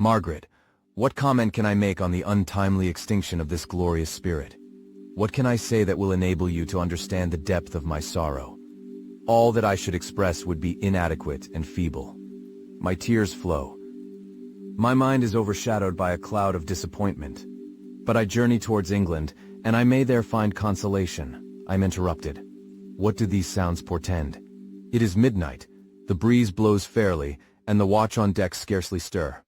Margaret, what comment can I make on the untimely extinction of this glorious spirit? What can I say that will enable you to understand the depth of my sorrow? All that I should express would be inadequate and feeble. My tears flow. My mind is overshadowed by a cloud of disappointment. But I journey towards England, and I may there find consolation. I'm interrupted. What do these sounds portend? It is midnight. The breeze blows fairly, and the watch on deck scarcely stir.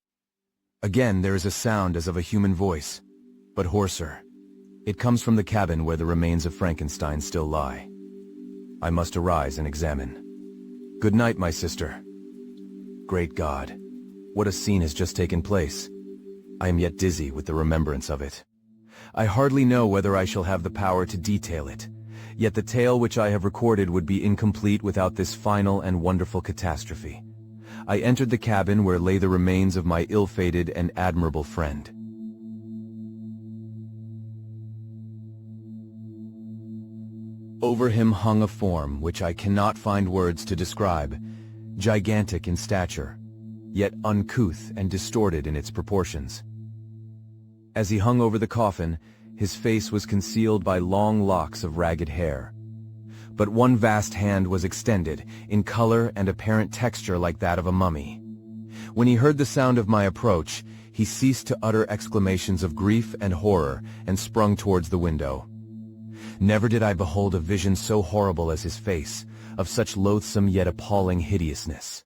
Again there is a sound as of a human voice, but hoarser. It comes from the cabin where the remains of Frankenstein still lie. I must arise and examine. Good night, my sister. Great God, what a scene has just taken place. I am yet dizzy with the remembrance of it. I hardly know whether I shall have the power to detail it, yet the tale which I have recorded would be incomplete without this final and wonderful catastrophe. I entered the cabin where lay the remains of my ill-fated and admirable friend. Over him hung a form which I cannot find words to describe, gigantic in stature, yet uncouth and distorted in its proportions. As he hung over the coffin, his face was concealed by long locks of ragged hair. But one vast hand was extended, in color and apparent texture like that of a mummy. When he heard the sound of my approach, he ceased to utter exclamations of grief and horror, and sprung towards the window. Never did I behold a vision so horrible as his face, of such loathsome yet appalling hideousness.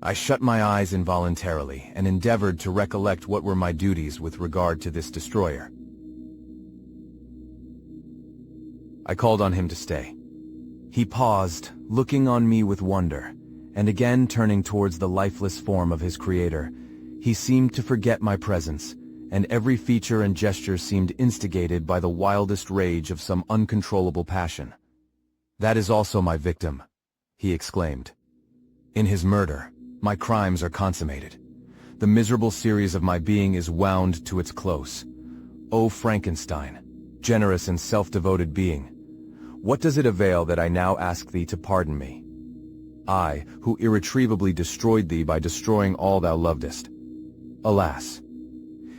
I shut my eyes involuntarily, and endeavored to recollect what were my duties with regard to this destroyer. I called on him to stay. He paused, looking on me with wonder, and again turning towards the lifeless form of his creator. He seemed to forget my presence, and every feature and gesture seemed instigated by the wildest rage of some uncontrollable passion. "That is also my victim," he exclaimed. "In his murder, my crimes are consummated. The miserable series of my being is wound to its close. O Frankenstein, generous and self-devoted being, what does it avail that I now ask thee to pardon me? I, who irretrievably destroyed thee by destroying all thou lovedest. Alas,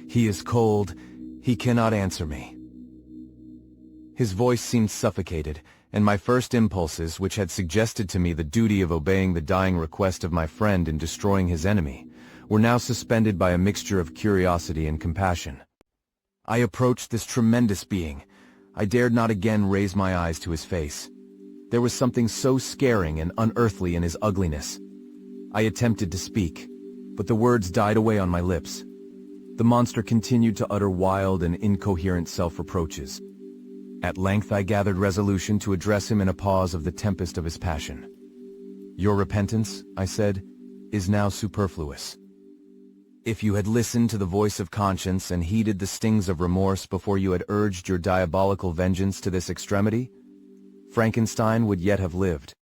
he is cold, he cannot answer me." His voice seemed suffocated, and my first impulses, which had suggested to me the duty of obeying the dying request of my friend in destroying his enemy, were now suspended by a mixture of curiosity and compassion. I approached this tremendous being. I dared not again raise my eyes to his face. There was something so scaring and unearthly in his ugliness. I attempted to speak, but the words died away on my lips. The monster continued to utter wild and incoherent self-reproaches. At length I gathered resolution to address him in a pause of the tempest of his passion. "Your repentance," I said, "is now superfluous. If you had listened to the voice of conscience and heeded the stings of remorse before you had urged your diabolical vengeance to this extremity, Frankenstein would yet have lived.